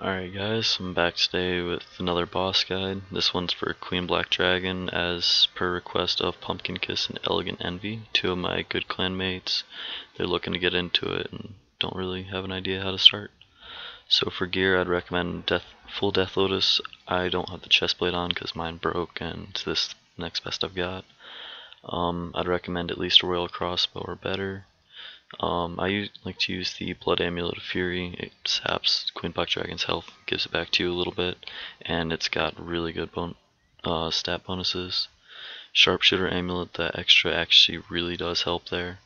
Alright guys, I'm back today with another boss guide. This one's for Queen Black Dragon as per request of Pumpkin Kiss and Elegant Envy, two of my good clan mates. They're looking to get into it and don't really have an idea how to start. So for gear, I'd recommend full Death Lotus. I don't have the chest plate on because mine broke and it's this next best I've got. I'd recommend at least a Royal Crossbow or better. I like to use the Blood Amulet of Fury. It saps Queen Black Dragon's health, gives it back to you a little bit, and it's got really good stat bonuses. Sharpshooter Amulet, that extra actually really does help there.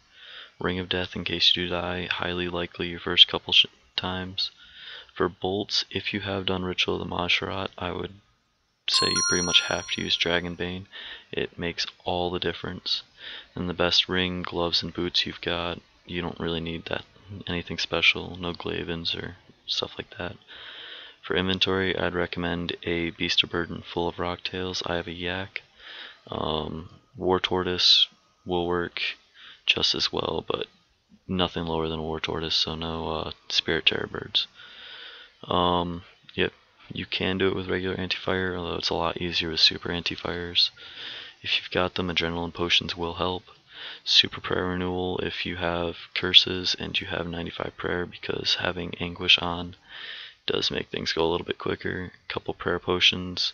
Ring of Death in case you do die, highly likely your first couple times. For bolts, if you have done Ritual of the Masharat, I would say you pretty much have to use Dragonbane. It makes all the difference. And the best ring, gloves, and boots you've got, you don't really need anything special, no Glavins or stuff like that. For inventory, I'd recommend a Beast of Burden full of rocktails. I have a yak. War Tortoise will work just as well, but nothing lower than War Tortoise, so no Spirit Terror Birds. Yep, you can do it with regular anti-fire, although it's a lot easier with super anti-fires. If you've got them, Adrenaline Potions will help. Super Prayer Renewal if you have curses and you have 95 prayer, because having Anguish on does make things go a little bit quicker. Couple prayer potions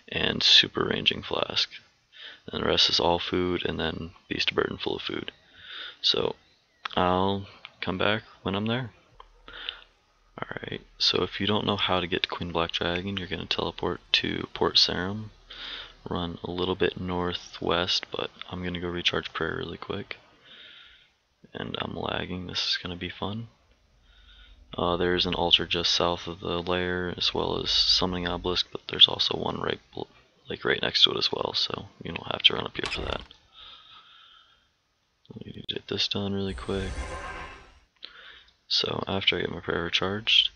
and Super Ranging Flask. And the rest is all food, and then Beast of Burden full of food. So I'll come back when I'm there. Alright, so if you don't know how to get to Queen Black Dragon, you're going to teleport to Port Sarum. Run a little bit northwest, but I'm going to go recharge prayer really quick. And I'm lagging, this is going to be fun. There's an altar just south of the lair, as well as Summoning Obelisk, but there's also one right next to it as well, so you don't have to run up here for that. Let me get this done really quick. So after I get my prayer recharged,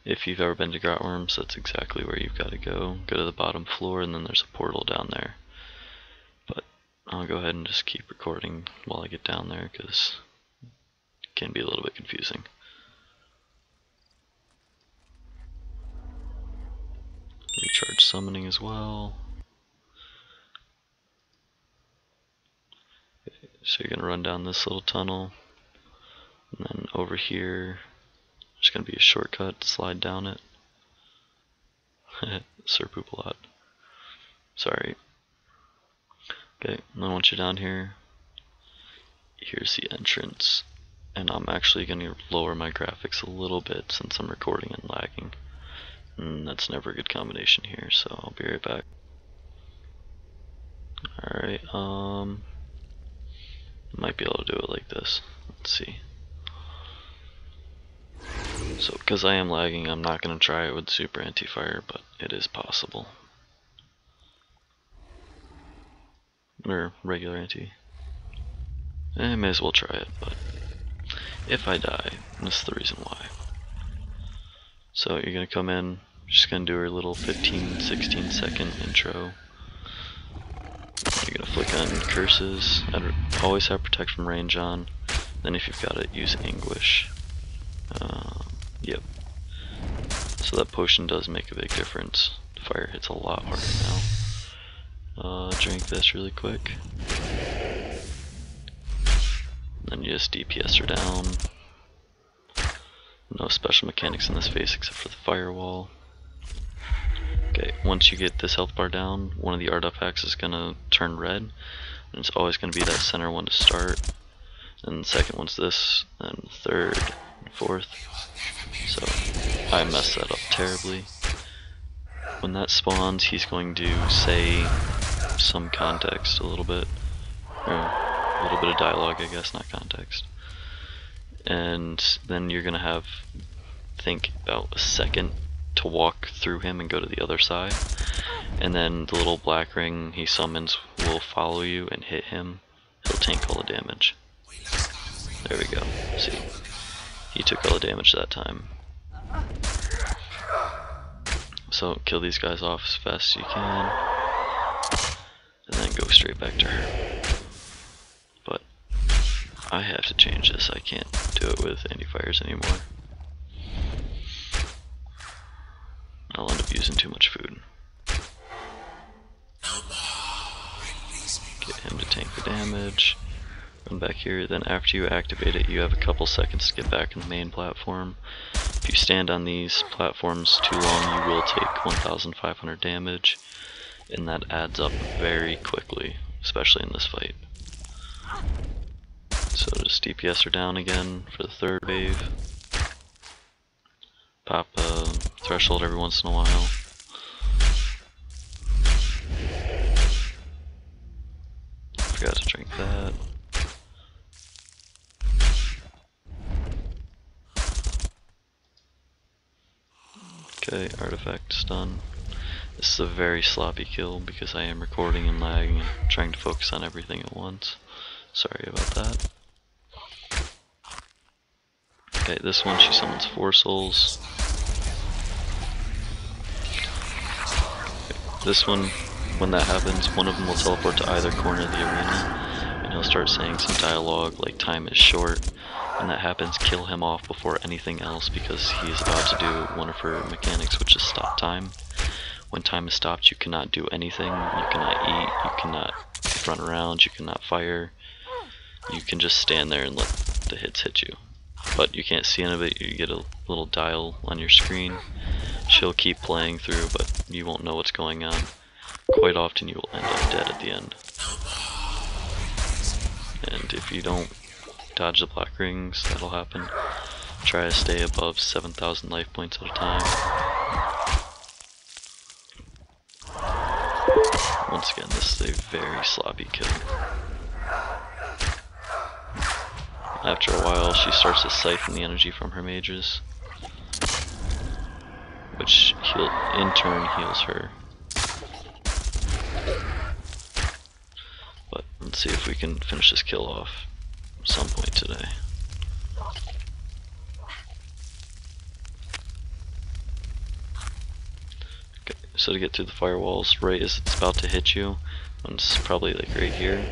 if you've ever been to Grotworms, that's exactly where you've got to go. Go to the bottom floor, and then there's a portal down there. But I'll go ahead and just keep recording while I get down there, because it can be a little bit confusing. Recharge summoning as well. Okay, so you're going to run down this little tunnel, and then over here there's going to be a shortcut, slide down it. Sir Poop a lot. Sorry. Okay, and then once you're down here, here's the entrance. And I'm actually going to lower my graphics a little bit since I'm recording and lagging. And that's never a good combination here, so I'll be right back. Alright, might be able to do it like this. Let's see. So because I am lagging, I'm not going to try it with super anti-fire, but it is possible. Or regular anti. I may as well try it, but if I die, that's the reason why. So you're going to come in, just going to do a little 15-16 second intro. You're going to flick on curses. I'd always have protect from range on. Then if you've got it, use anguish. Yep. So that potion does make a big difference. The fire hits a lot harder now. Drink this really quick. Then you just DPS her down. No special mechanics in this phase except for the firewall. Okay, once you get this health bar down, one of the artifacts is going to turn red. And it's always going to be that center one to start. And the second one's this, and the third, and fourth. So I messed that up terribly. When that spawns, he's going to say some context a little bit. Or a little bit of dialogue, I guess, not context. And then you're going to think about a second to walk through him and go to the other side. And then the little black ring he summons will follow you and hit him. He'll tank all the damage. There we go. See, he took all the damage that time. So kill these guys off as fast as you can, and then go straight back to her. But I have to change this. I can't do it with anti-fires anymore. I'll end up using too much food. Get him to tank the damage. Run back here, then after you activate it, you have a couple seconds to get back in the main platform. If you stand on these platforms too long, you will take 1,500 damage, and that adds up very quickly, especially in this fight. So just DPS her down again for the third wave. Pop a threshold every once in a while. Forgot to drink that. Okay, artifact's done. This is a very sloppy kill because I am recording and lagging and trying to focus on everything at once. Sorry about that. Okay, this one she summons 4 souls. Okay, this one, when that happens, one of them will teleport to either corner of the arena, and he'll start saying some dialogue like time is short. When that happens, kill him off before anything else because he is about to do one of her mechanics, which is stop time. When time is stopped, you cannot do anything. You cannot eat, you cannot run around, you cannot fire. You can just stand there and let the hits hit you. But you can't see any of it, you get a little dial on your screen. She'll keep playing through, but you won't know what's going on. Quite often you will end up dead at the end. And if you don't dodge the black rings, that'll happen. Try to stay above 7,000 life points at a time. Once again, this is a very sloppy kill. After a while, she starts to siphon the energy from her mages, which in turn heals her. But let's see if we can finish this kill off at some point today. Okay, so to get through the firewalls, right as it's about to hit you, and it's probably like right here,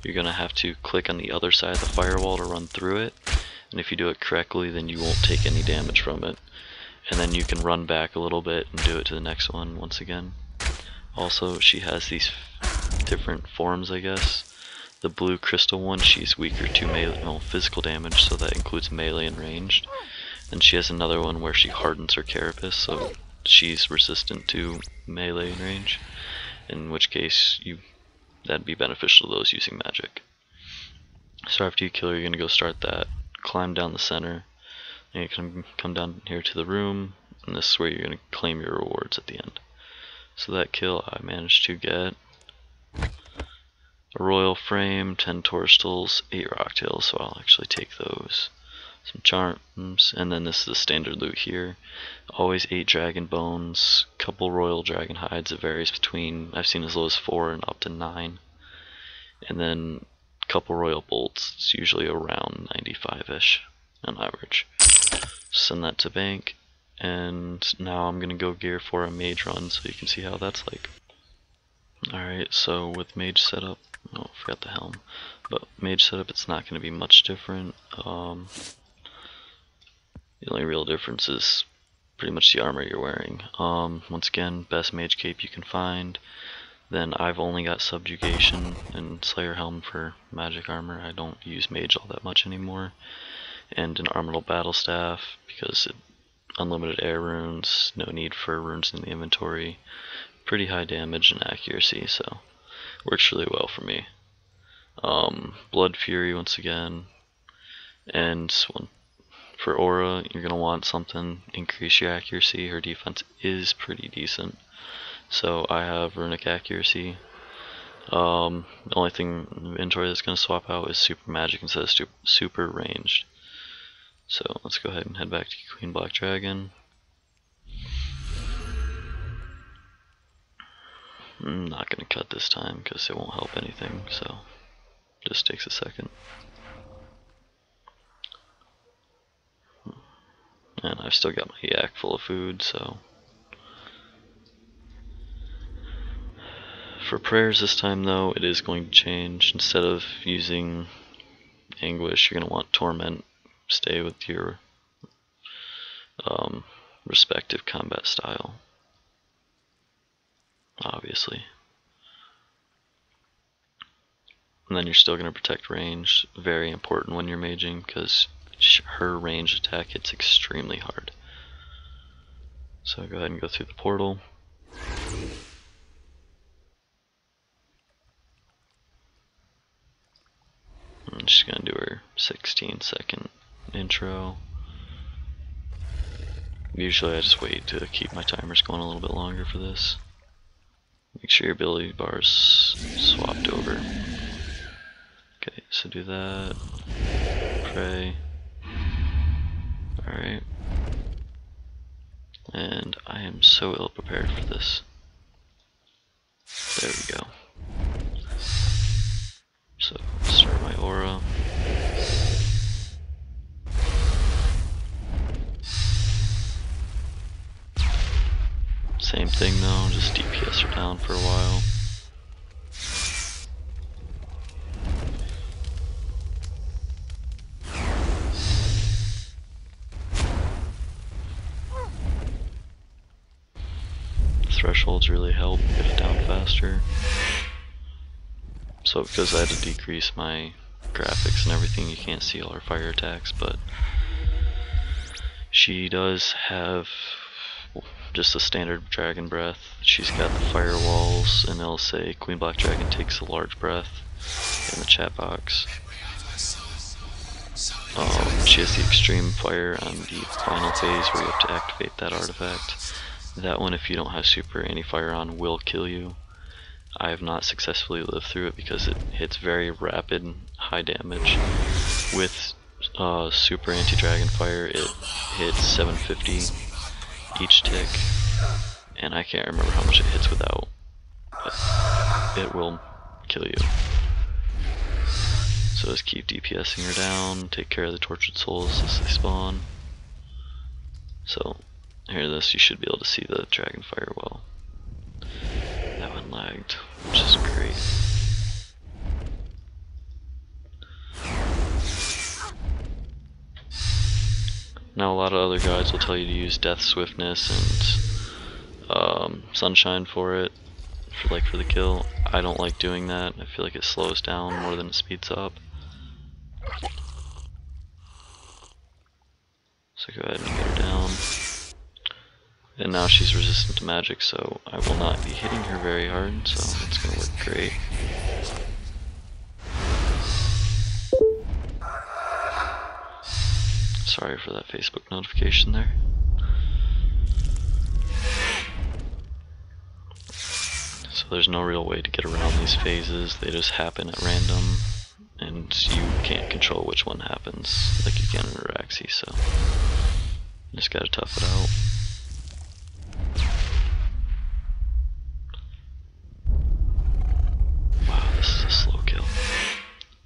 you're going to have to click on the other side of the firewall to run through it, and if you do it correctly then you won't take any damage from it. And then you can run back a little bit and do it to the next one once again. Also, she has these different forms, I guess. The blue crystal one, she's weaker to physical damage, so that includes melee and ranged. And she has another one where she hardens her carapace, so she's resistant to melee and range, in which case that'd be beneficial to those using magic. So after you kill her, you're going to go start that, climb down the center, and you can come down here to the room, and this is where you're going to claim your rewards at the end. So that kill, I managed to get a royal frame, 10 torstals, 8 rocktails, so I'll actually take those. Some charms, and then this is the standard loot here. Always 8 dragon bones, couple royal dragon hides. It varies between, I've seen as low as 4 and up to 9. And then a couple royal bolts. It's usually around 95-ish on average. Send that to bank, and now I'm gonna go gear for a mage run so you can see how that's like. Alright, so with mage setup, oh, forgot the helm, but mage setup, it's not gonna be much different. The only real difference is pretty much the armor you're wearing. Once again, best mage cape you can find. Then I've only got subjugation and Slayer helm for magic armor. I don't use mage all that much anymore. And an armoral battle staff because unlimited air runes, no need for runes in the inventory, pretty high damage and accuracy, so works really well for me. Blood Fury once again, and for Aura, you're going to want something increase your accuracy. Her defense is pretty decent, so I have runic accuracy. The only thing in the inventory that's going to swap out is super magic instead of super ranged. So let's go ahead and head back to Queen Black Dragon. I'm not going to cut this time because it won't help anything, so just takes a second. And I've still got my yak full of food, so. For prayers this time though, it is going to change. Instead of using Anguish, you're going to want Torment. Stay with your respective combat style, obviously. And then you're still going to protect range, very important when you're maging, because her ranged attack hits extremely hard. So go ahead and go through the portal. I'm just going to do her 16-second intro. Usually I just wait to keep my timers going a little bit longer for this. Make sure your ability bar's swapped over. Okay, so do that. Pray. Alright. And I am so ill prepared for this. There we go. So, start my aura. Same thing though, just DPS her down for a while. Thresholds really help get it down faster. So because I had to decrease my graphics and everything, you can't see all her fire attacks, but she does have just a standard dragon breath. She's got the firewalls, and it'll say Queen Black Dragon takes a large breath in the chat box. She has the extreme fire on the final phase where you have to activate that artifact. That one, if you don't have super anti-fire on, will kill you. I have not successfully lived through it because it hits very rapid, high damage. With super anti-dragon fire, it hits 750 each tick, and I can't remember how much it hits without, but it will kill you. So just keep DPSing her down, take care of the tortured souls as they spawn. So here this, you should be able to see the dragon fire well. That one lagged, which is great. Now a lot of other guides will tell you to use Death Swiftness and Sunshine for it, for the kill. I don't like doing that. I feel like it slows down more than it speeds up. So go ahead and get her down. And now she's resistant to magic, so I will not be hitting her very hard, so it's going to work great. Sorry for that Facebook notification there. So there's no real way to get around these phases, they just happen at random, and you can't control which one happens like you can in Araxi, so you just gotta tough it out. Wow, this is a slow kill,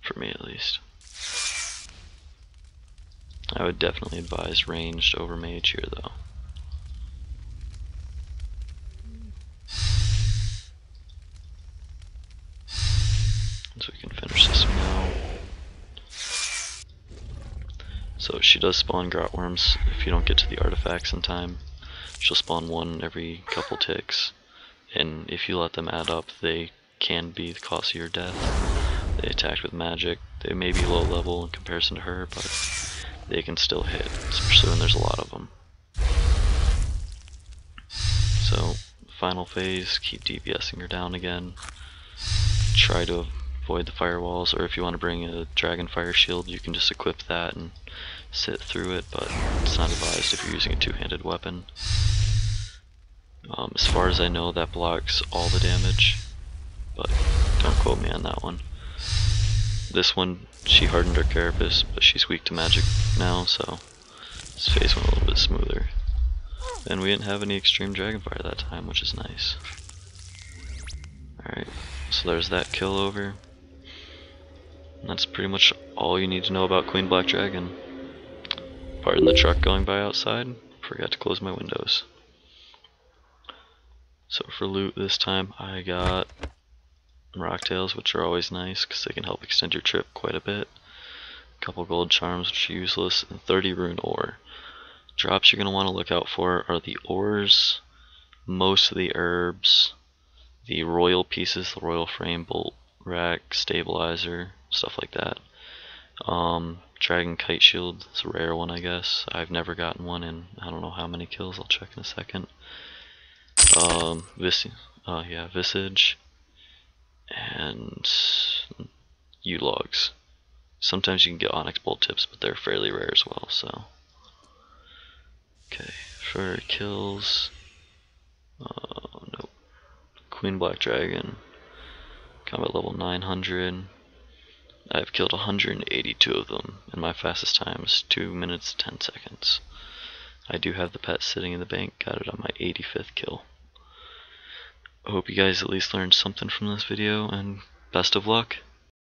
for me at least. I would definitely advise ranged over mage here though. So we can finish this one now. So she does spawn grotworms if you don't get to the artifacts in time. She'll spawn one every couple ticks, and if you let them add up, they can be the cause of your death. They attack with magic. They may be low level in comparison to her, but they can still hit, especially when there's a lot of them. So, final phase, keep DPSing her down again. Try to avoid the firewalls, or if you want to bring a dragon fire shield, you can just equip that and sit through it, but it's not advised if you're using a two-handed weapon. As far as I know, that blocks all the damage, but don't quote me on that one. This one, she hardened her carapace, but she's weak to magic now, so this phase went a little bit smoother. And we didn't have any extreme dragonfire that time, which is nice. Alright, so there's that kill over. And that's pretty much all you need to know about Queen Black Dragon. Pardon the truck going by outside, forgot to close my windows. So for loot this time, I got rocktails, which are always nice because they can help extend your trip quite a bit. A couple gold charms, which are useless, and 30 rune ore, drops you're going to want to look out for are the ores, most of the herbs, the royal pieces, the royal frame, bolt rack, stabilizer, stuff like that. Dragon kite shield is a rare one, I guess. I've never gotten one in I don't know how many kills. I'll check in a second. Visage and U-logs. Sometimes you can get onyx bolt tips, but they're fairly rare as well. So, okay, for kills, nope. Queen Black Dragon, combat level 900. I've killed 182 of them, and my fastest time is 2 minutes 10 seconds. I do have the pet sitting in the bank, got it on my 85th kill. I hope you guys at least learned something from this video, and best of luck.